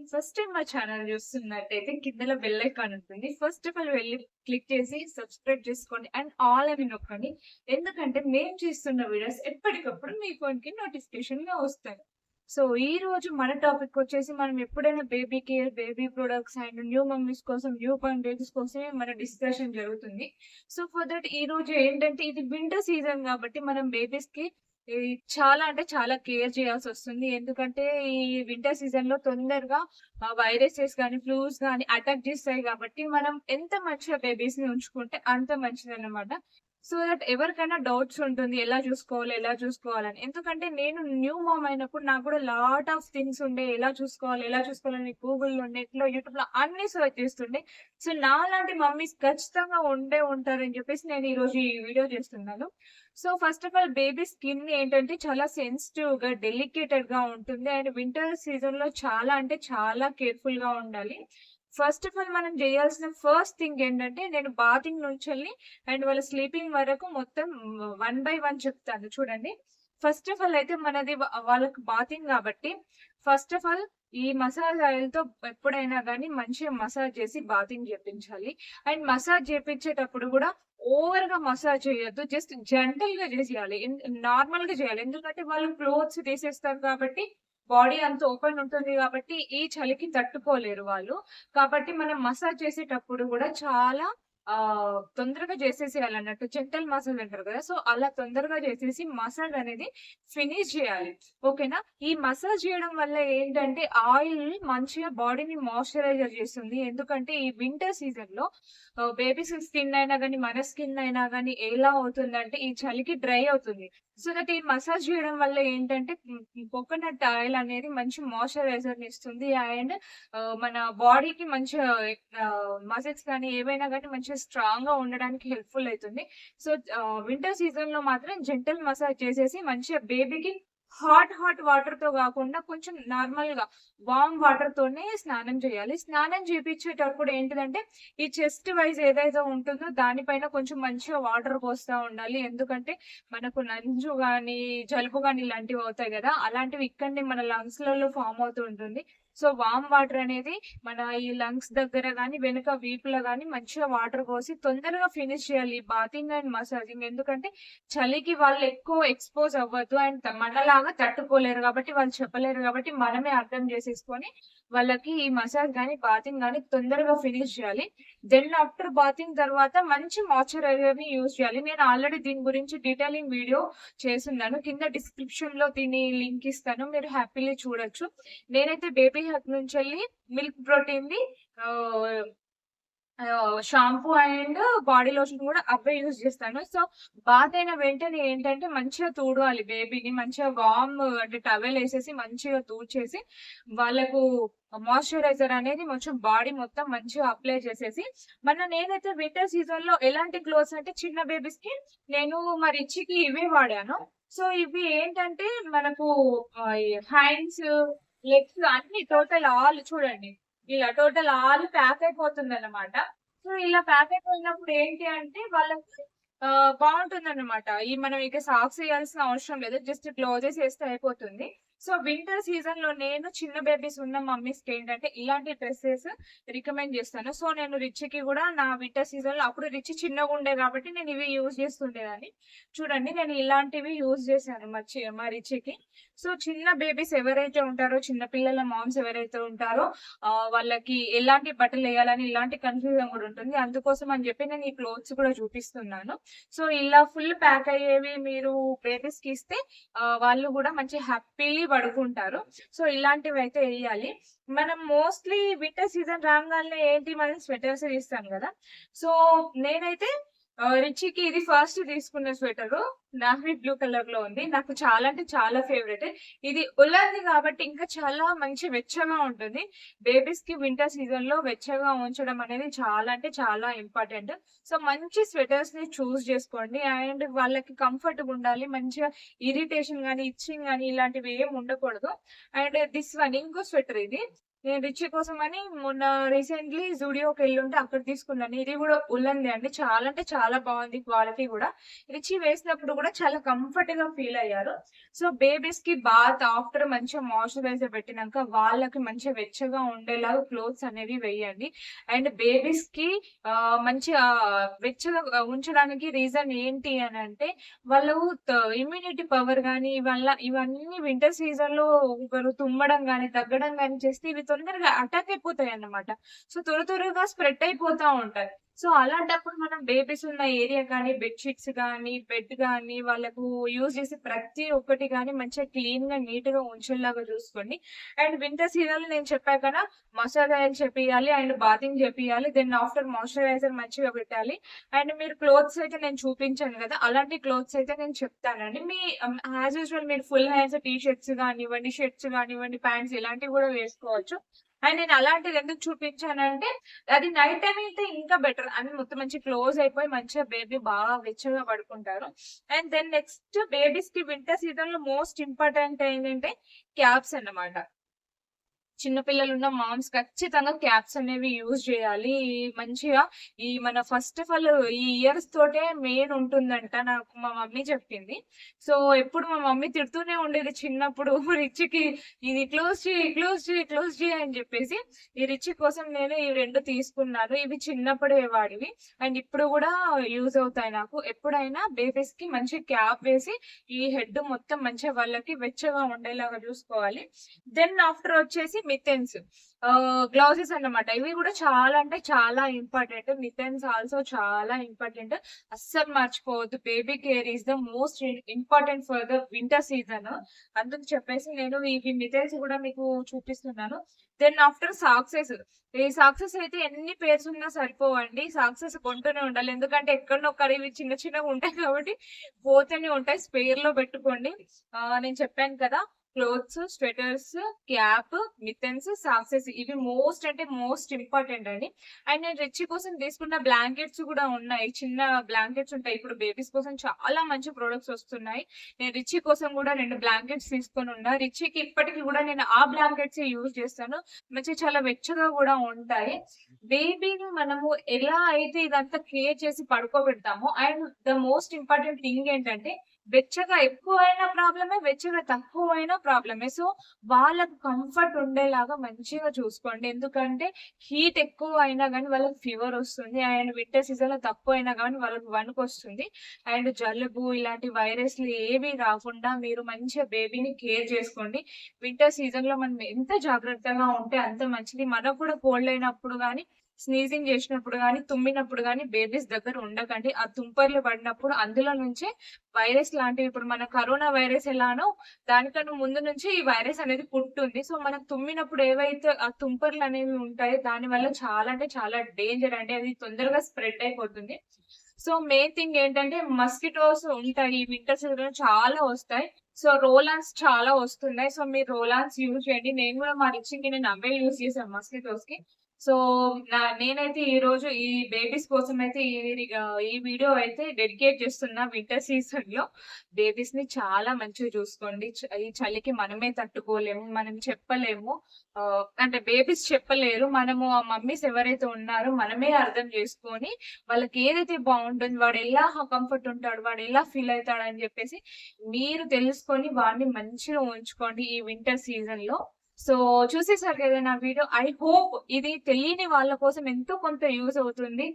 First time మా channel చూస్తున్నట్టయితే కిందల bell icon ఉంటుంది. ఫస్ట్ ఆఫ్ ఆల్ వెళ్ళి క్లిక్ చేసి సబ్స్క్రైబ్ చేసుకోండి అండ్ ఆల్ అని నొక్కండి. ఎందుకంటే మేము చేస్తున్న వీడియోస్ ఎప్పటికప్పుడు మీ ఫోన్‌కి నోటిఫికేషన్‌గా వస్తాయి. సో ఈ రోజు మన టాపిక్ వచ్చేసి మనం ఎప్పుడైనా baby care, baby products and new mummies కోసం, న్యూ బోర్న్ బేబీస్ కోసమే మన డిస్కషన్ జరుగుతుంది. సో ఫర్ దట్ ఈ రోజు ఏంటంటే ఇది వింటర్ సీజన్ కాబట్టి మనం బేబీస్‌కి ఈ చాలా అంటే చాలా కేర్ చేయాల్సొస్తుంది. ఎందుకంటే ఈ వింటర్ సీజన్‌లో తొందరగా వైరసెస్ గానీ, ఫ్లూస్ గానీ అటాక్ చేస్తాయి కాబట్టి మనం ఎంత మంచిగా బేబీస్‌ని ఉంచుకుంటే అంత మంచిదన్నమాట. సో దట్ ఎవరికైనా డౌట్స్ ఉంటుంది. ఎలా చూసుకోవాలి? ఎలా చూసుకోవాలని. ఎందుకంటే నేను న్యూ మామ్ అయినప్పుడు నాకు కూడా లాట్ ఆఫ్ థింగ్స్ ఉండే. ఎలా చూసుకోవాలి? ఎలా చూసుకోవాలని గూగుల్‌లో, నెట్‌లో, యూట్యూబ్‌లో అన్నీ సెర్చ్ చేస్తుండే. సో నాలాంటి మమ్మీస్ ఖచ్చితంగా ఉండే ఉంటారని చెప్పేసి నేను ఈరోజు ఈ వీడియో చేస్తున్నాను. So first of all baby skin ఏంటంటే చాలా సెన్సిటివ్‌గా, డెలికేటెడ్‌గా ఉంటుంది. అండ్ వింటర్ సీజన్‌లో చాలా అంటే చాలా కేర్‌ఫుల్‌గా ఉండాలి. ఫస్ట్ ఆఫ్ ఆల్ మనం చేయాల్సిన ఫస్ట్ థింగ్ ఏంటంటే నేను బాతింగ్ నుంచెళ్ళి అండ్ వాళ్ళ స్లీపింగ్ వరకు మొత్తం వన్ బై వన్ చెప్తాను చూడండి. ఫస్ట్ ఆఫ్ ఆల్ అయితే మనది వాళ్ళకి బాతింగ్ కాబట్టి ఫస్ట్ ఆఫ్ ఆల్ ఈ మసాజ్ ఆయిల్‌తో ఎప్పుడైనా గానీ మంచిగా మసాజ్ చేసి బాతింగ్ చేపించాలి. అండ్ మసాజ్ చేపించేటప్పుడు కూడా ఓవర్‌గా మసాజ్ చేయొద్దు. జస్ట్ జెంటిల్‌గా చేసేయాలి. నార్మల్‌గా చేయాలి. ఎందుకంటే వాళ్ళు క్లోత్స్ తీసేస్తారు కాబట్టి బాడీ అంతా ఓపెన్ ఉంటుంది కాబట్టి ఈ చలికి తట్టుకోలేరు వాళ్ళు. కాబట్టి మనం మసాజ్ చేసేటప్పుడు కూడా చాలా తొందరగా చేసేసేయాలన్నట్టు. జెంటల్ మసాజ్ అంటారు కదా! సో, అలా తొందరగా చేసేసి మసాజ్ అనేది ఫినిష్ చేయాలి. ఓకేనా? ఈ మసాజ్ చేయడం వల్ల ఏంటంటే ఆయిల్ మంచిగా బాడీని మాయిశ్చరైజర్ చేస్తుంది. ఎందుకంటే ఈ వింటర్ సీజన్‌లో బేబీస్ స్కిన్ అయినా గాని, మన స్కిన్ అయినా గాని ఎలా అవుతుందంటే ఈ చలికి డ్రై అవుతుంది. సో దట్ ఈ మసాజ్ చేయడం వల్ల ఏంటంటే కోకోనట్ ఆయిల్ అనేది మంచి మాయిశ్చరైజర్‌ని ఇస్తుంది. అండ్ మన బాడీకి మంచిగా మజిల్స్ కానీ ఏవైనా గాని మంచిగా స్ట్రాంగ్‌గా ఉండడానికి హెల్ప్‌ఫుల్ అయితుంది. సో వింటర్ సీజన్‌లో మాత్రం జెంటిల్ మసాజ్ చేసేసి మంచిగా బేబీకి హాట్ వాటర్‌తో గాకుండా కొంచెం నార్మల్‌గా వార్మ్ వాటర్‌తోనే స్నానం చేయాలి. స్నానం చేపిచ్చేటప్పుడు ఏంటిదంటే ఈ చెస్ట్ వైస్ ఏదైతే ఉంటుందో దానిపైన కొంచెం మంచిగా వాటర్ పోస్తా ఉండాలి. ఎందుకంటే మనకు నంజు గాని, జలుబు గాని ఇలాంటివి అవుతాయి గదా! అలాంటివి ఇక్కడనే మన లంగ్స్‌లలో ఫార్మ్ అవుతూ ఉంటుంది. సో వార్మ్ వాటర్ అనేది మన ఈ లంగ్స్ దగ్గర గాని, వెనక వీపులో గాని మంచిగా వాటర్ పోసి తొందరగా ఫినిష్ చేయాలి. Bathing and massaging. ఎందుకంటే చలికి వాళ్ళు ఎక్కువ ఎక్స్‌పోజ్ అవ్వద్దు. అండ్ మనలాగా తట్టుకోలేరు కాబట్టి వాళ్ళు చెప్పలేరు కాబట్టి మనమే అర్థం చేసేసుకొని వాళ్ళకి ఈ మసాజ్ గాని, బాతింగ్ గాని తొందరగా ఫినిష్ చేయాలి. దెన్ ఆఫ్టర్ బాతింగ్ తర్వాత మంచి మాయిశ్చరైజర్‌ని యూజ్ చేయాలి. నేను ఆల్రెడీ దీని గురించి డీటెయిలింగ్ వీడియో చేసున్నాను. కింద డిస్క్రిప్షన్‌లో దీని లింక్ ఇస్తాను. మీరు హ్యాపీలీ చూడొచ్చు. నేనైతే బేబీ హగ్ నుంచెళ్ళి మిల్క్ ప్రోటీన్‌ది ఆహ్, షాంపూ అండ్ బాడీ లోషన్ కూడా అవే యూజ్ చేస్తాను. సో, బాత్ అయిన వెంటనే ఏంటంటే మంచిగా తుడవాలి బేబీని. మంచిగా వార్మ్ అంటే టవెల్ ఏసేసి మంచిగా తుడిచేసి వాళ్ళకు మాయిశ్చరైజర్ అనేది కొంచెం బాడీ మొత్తం మంచిగా అప్లై చేసేసి నేనైతే వింటర్ సీజన్‌లో ఎలాంటి క్లోత్స్ అంటే చిన్న బేబీస్‌కి నేను మా రిచీకి ఇవే వాడాను. సో, ఇవి ఏంటంటే మనకు ఈ హ్యాండ్స్, లెగ్స్ అన్ని టోటల్ ఆల్ చూడండి. ఇలా టోటల్ ఆల్ ప్యాక్ అయిపోతుందన్నమాట. సో, ఇలా ప్యాక్ అయిపోయినప్పుడు ఏంటి అంటే వాళ్ళకి బావుంటుందన్నమాట. మనం ఇక సాక్స్ ఎయాల్సిన అవసరం లేదు. జస్ట్ గ్లౌజెస్ ఏస్తే అయిపోతుంది. సో, వింటర్ సీజన్‌లో నేను చిన్న బేబీస్ ఉన్న మమ్మీస్‌కి ఏంటంటే ఇలాంటి డ్రెసెస్ రికమెండ్ చేస్తాను. సో, నేను రిచీకి కూడా నా వింటర్ సీజన్‌లో అప్పుడు రిచీ చిన్నగుండే కాబట్టి నేను ఇవి యూజ్ చేస్తుండేదాన్ని. చూడండి నేను ఇలాంటివి యూజ్ చేశాను మా రిచీకి. సో, చిన్న బేబీస్ ఎవరైతే ఉంటారో, చిన్న పిల్లల మామ్స్ ఎవరైతే ఉంటారో వాళ్ళకి ఎలాంటి బట్టలేయాలని ఇలాంటి కన్‌ఫ్యూజన్ గూడా ఉంటుంది. అందుకోసం అని జెప్పి నేను ఈ క్లోత్స్ కూడా చూపిస్తున్నాను. సో, ఇలా ఫుల్ ప్యాక్ అయ్యేవి మీరు బేబీస్‌కి ఇస్తే వాళ్ళు గూడా మంచి హ్యాపీలీ పడుకుంటారు. సో, ఇలాంటివైతే ఎయ్యాలి. మనం మోస్ట్‌లీ వింటర్ సీజన్ రాంగాల్నే ఏంటి మనం స్వెటర్సే తీస్తాం గదా! సో, నేనైతే రిచీకి ఇది ఫస్ట్ తీసుకున్న స్వెటరు. నావీ బ్లూ కలర్‌లో ఉంది. నాకు చాలా అంటే చాలా ఫేవరెట్. ఇది ఉలన్‌ది కాబట్టి ఇంకా చాలా మంచి వెచ్చగా ఉంటుంది. బేబీస్‌కి వింటర్ సీజన్‌లో వెచ్చగా ఉంచడం అనేది చాలా అంటే చాలా ఇంపార్టెంట్. సో, మంచి స్వెటర్స్‌ని చూజ్ చేసుకోండి. అండ్ వాళ్ళకి కంఫర్ట్‌గా ఉండాలి. మంచిగా ఇరిటేషన్ గాని, ఇచ్చింగ్ గాని ఇలాంటివి ఏమి ఉండకూడదు. అండ్ దిస్ వన్ ఇంకో స్వెటర్ ఇది. నేను రిచీ కోసమని మొన్న రీసెంట్‌లీ జూడియోకి ఎళ్ళుంటే అక్కడ తీసుకున్నాను. ఇది గూడా ఉలెన్‌దే అండి. చాలా అంటే చాలా బావుంది క్వాలిటీ గూడా. రిచీ వేసినప్పుడు గూడా చాలా కంఫర్ట్‌గా ఫీల్ అయ్యారు. సో, బేబీస్‌కి బాత్ ఆఫ్టర్ మంచిగా మాయిశ్చరైజర్ పెట్టినంక వాళ్ళకి మంచిగా వెచ్చగా ఉండేలాగా క్లోత్స్ అనేవి వెయ్యండి. అండ్ బేబీస్‌కి మంచిగా వెచ్చగా ఉంచడానికి రీజన్ ఏంటి అనంటే, వాళ్ళు ఇమ్యూనిటీ పవర్ గాని ఇవన్నీ వింటర్ సీజన్‌లో ఒకరు తుమ్మడం గాని, దగ్గడం గాని చేస్తే ఇవి తొందరగా అటాక్ అయిపోతాయన్నమాట. సో, త్వరగా స్ప్రెడ్ అయిపోతా ఉంటాయి. సో, అలాంటప్పుడు మనం బేబీస్ ఉన్న ఏరియా కానీ, బెడ్ షీట్స్ గానీ, బెడ్ గానీ, వాళ్ళకు యూజ్ చేసే ప్రతి ఒక్కటి గానీ మంచిగా క్లీన్‌గా, నీట్‌గా ఉంచేలాగా చూసుకోండి. అండ్ వింటర్ సీజన్‌లో నేను చెప్పా కదా! మసాజ్ ఆయిల్ చేపియాలి అండ్ బాతింగ్ చేపియాలి. దెన్ ఆఫ్టర్ మాయిశ్చరైజర్ మంచిగా పెట్టాలి. అండ్ మీరు క్లోత్స్ అయితే నేను చూపించాను గదా! అలాంటి క్లోత్స్ అయితే నేను చెప్తానండి. యాజ్ యూజువల్ మీరు ఫుల్ హ్యాండ్స్ టీ షర్ట్స్ గానివ్వండి, షర్ట్స్ గానివ్వండి, ప్యాంట్స్ ఇలాంటివి గూడా వేసుకోవచ్చు. అండ్ నేను అలాంటిది ఎందుకు చూపించానంటే, అది నైట్ టైమ్ అయితే ఇంకా బెటర్. అని మొత్తం మంచిగా క్లోజ్ అయిపోయి మంచిగా బేబీ బాగా వెచ్చగా పడుకుంటారు. అండ్ దెన్ నెక్స్ట్ బేబీస్‌కి వింటర్ సీజన్‌లో మోస్ట్ ఇంపార్టెంట్ ఏంటంటే క్యాప్స్ అన్నమాట. చిన్న పిల్లలున్న మామ్స్ ఖచ్చితంగా క్యాప్స్ అనేవి యూజ్ చేయాలి. మంచిగా మన ఫస్ట్ ఆఫ్ ఆల్ ఈ ఇయర్స్ తోటే మెయిన్ ఉంటుందంట. నాకు మా మమ్మీ చెప్పింది. సో, ఎప్పుడు మా మమ్మీ తిడుతూనే ఉండేది చిన్నప్పుడు రిచ్‌కి ఇది క్లోజ్ చెయి, క్లోజ్ చెయి, క్లోజ్ చెయి అని చెప్పేసి. ఈ రిచ్ కోసం నేను ఈ 2 తీసుకున్నాను. ఇవి చిన్నప్పుడే వాడివి. అండ్ ఇప్పుడు గూడా యూజ్ అవుతాయి నాకు. ఎప్పుడైనా బేబీస్‌కి మంచి క్యాప్ వేసి ఈ హెడ్ మొత్తం మంచిగా వాళ్ళకి వెచ్చగా ఉండేలాగా చూసుకోవాలి. దెన్ ఆఫ్టర్ వచ్చేసి మిట్టెన్స్. గ్లౌజెస్ అన్నమాట. ఇవి గూడా చాలా అంటే చాలా ఇంపార్టెంట్. మిట్టెన్స్ ఆల్సో చాలా ఇంపార్టెంట్. అస్సలు మర్చిపోవద్దు. Baby care is the most important for the winter season. అందుకు చెప్పేసి నేను ఇవి మిట్టెన్స్ గూడా మీకు చూపిస్తున్నాను. Then after socks. ఈ సాక్సెస్ అయితే ఎన్ని పేర్స్ ఉన్నా సరిపోవండి. సాక్సెస్ కొంటూనే ఉండాలి. ఎందుకంటే ఎక్కడనో ఒక్కడ ఇవి చిన్న చిన్నగా ఉంటాయి కాబట్టి పోతూనే ఉంటాయి. స్పేర్‌లో పెట్టుకోండి. నేను చెప్పాను కదా! Clothes, sweaters, cap, mittens, socks ఇవి మోస్ట్ అంటే మోస్ట్ ఇంపార్టెంట్ అండి. అండ్ నేను రిచీ కోసం తీసుకున్న బ్లాంకెట్స్ గూడా ఉన్నాయి. చిన్న బ్లాంకెట్స్ ఉంటాయి. ఇప్పుడు బేబీస్ కోసం చాలా మంచి ప్రొడక్ట్స్ వస్తున్నాయి. నేను రిచీ కోసం గూడా 2 బ్లాంకెట్స్ తీసుకొనున్నా. రిచీకి ఇప్పటికి గూడా నేను ఆ బ్లాంకెట్సే యూజ్ చేస్తాను. మంచిగా చాలా వెచ్చగా గూడా ఉంటాయి. బేబీని మనము ఎలా అయితే ఇదంతా కేర్ చేసి పడుకోబెడతామో and the most important thing ఏంటంటే వెచ్చగా ఎక్కువైనా ప్రాబ్లమే, వెచ్చగా తక్కువైనా ప్రాబ్లమే. సో, వాళ్ళకి కంఫర్ట్ ఉండేలాగా మంచిగా చూసుకోండి. ఎందుకంటే హీట్ ఎక్కువ అయినా గానీ వాళ్ళకి ఫీవర్ వస్తుంది. అండ్ వింటర్ సీజన్‌లో తక్కువైనా గానీ వాళ్ళకి వణుకొస్తుంది. అండ్ జలుబు ఇలాంటి వైరస్‌లు ఏవి రాకుండా మీరు మంచిగా బేబీని కేర్ చేసుకోండి. వింటర్ సీజన్‌లో మనం ఎంత జాగ్రత్తగా ఉంటే అంత మంచిది. మనకు కూడా కోల్డ్ అయినప్పుడు గానీ, స్నీజింగ్ చేసినప్పుడు గానీ, తుమ్మినప్పుడు గానీ బేబీస్ దగ్గర ఉండకండి. ఆ తుంపర్లు పడినప్పుడు అందులో నుంచే వైరస్ లాంటివి ఇప్పుడు మన కరోనా వైరస్ ఎలానో దానికన్నా ముందు నుంచి ఈ వైరస్ అనేది పుట్టుంది. సో, మనం తుమ్మినప్పుడు ఏవైతే ఆ తుంపర్లనేవి ఉంటాయో దానివల్ల చాలా అంటే చాలా డేంజర్ అండి. అది తొందరగా స్ప్రెడ్ అయిపోతుంది. సో, మెయిన్ థింగ్ ఏంటంటే మస్కిటోస్ ఉంటాయి. ఈ వింటర్ సీజన్‌లో చాలా వస్తాయి. సో, రోల్ ఆన్స్ చాలా వస్తున్నాయి. సో, మీరు రోల్ ఆన్స్ యూజ్ చేయండి. నేను గూడా మా రిచ్‌కి నేను అవే యూజ్ చేశాను మస్కిటోస్‌కి. సో, నేనైతే ఈరోజు ఈ బేబీస్ కోసమైతే ఈ వీడియో అయితే డెడికేట్ చేస్తున్నా వింటర్ సీజన్‌లో. బేబీస్‌ని చాలా మంచిగా చూసుకోండి. ఈ చలికి మనమే తట్టుకోలేము. మనం చెప్పలేము. అంటే బేబీస్ చెప్పలేరు. మనము ఆ మమ్మీస్ ఎవరైతే ఉన్నారో మనమే అర్థం చేసుకొని వాళ్ళకి ఏదైతే బావుంటుందో వాడు ఎలా కంఫర్ట్ ఉంటాడు, వాడు ఎలా ఫీల్ అయితాడని చెప్పేసి మీరు తెలుసుకొని వాడిని మంచిగా ఉంచుకోండి ఈ వింటర్ సీజన్‌లో. సో, చూసేసారు కదా నా వీడియో. ఐ హోప్ ఇది తెలియని వాళ్ళ కోసం ఎంతో కొంత యూజ్ అవుతుంది.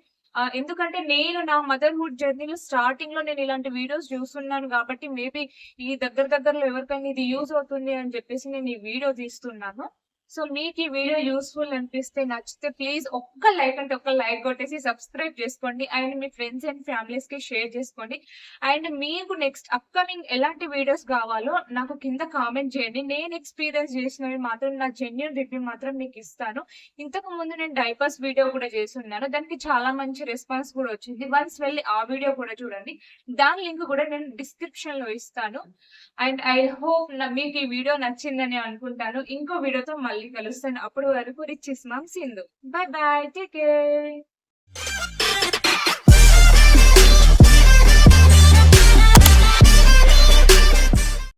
ఎందుకంటే నేను నా మదర్‌హుడ్ జర్నీలో స్టార్టింగ్‌లో నేను ఇలాంటి వీడియోస్ చూస్తున్నాను కాబట్టి మేబీ ఈ దగ్గరలో ఎవరికైనా ఇది యూజ్ అవుతుంది అని చెప్పేసి నేను ఈ వీడియో తీస్తున్నాను. సో, మీకు ఈ వీడియో యూజ్‌ఫుల్ అనిపిస్తే నచ్చితే ప్లీజ్ ఒక్క లైక్ అంటే ఒక్క లైక్ కొట్టేసి సబ్స్క్రైబ్ చేసుకోండి. అండ్ మీ ఫ్రెండ్స్ అండ్ ఫ్యామిలీస్‌కి షేర్ చేసుకోండి. అండ్ మీకు నెక్స్ట్ అప్‌కమింగ్ ఎలాంటి వీడియోస్ కావాలో నాకు కింద కామెంట్ చేయండి. నేను ఎక్స్‌పీరియన్స్ చేసినవి మాత్రం నా జెన్యూన్ రివ్యూ మాత్రం మీకిస్తాను. ఇంతకు ముందు నేను డైపర్స్ వీడియో కూడా చేసున్నాను. దానికి చాలా మంచి రెస్పాన్స్ కూడా వచ్చింది. వన్స్ వెళ్లి ఆ వీడియో కూడా చూడండి. దాని లింక్ కూడా నేను డిస్క్రిప్షన్‌లో ఇస్తాను. అండ్ ఐ హోప్ మీకు ఈ వీడియో నచ్చిందని అనుకుంటాను. ఇంకో వీడియోతో మళ్ళీ కలుస్తాను. అప్పటి వరకు rich is mom Sindhu. Bye bye. Take care.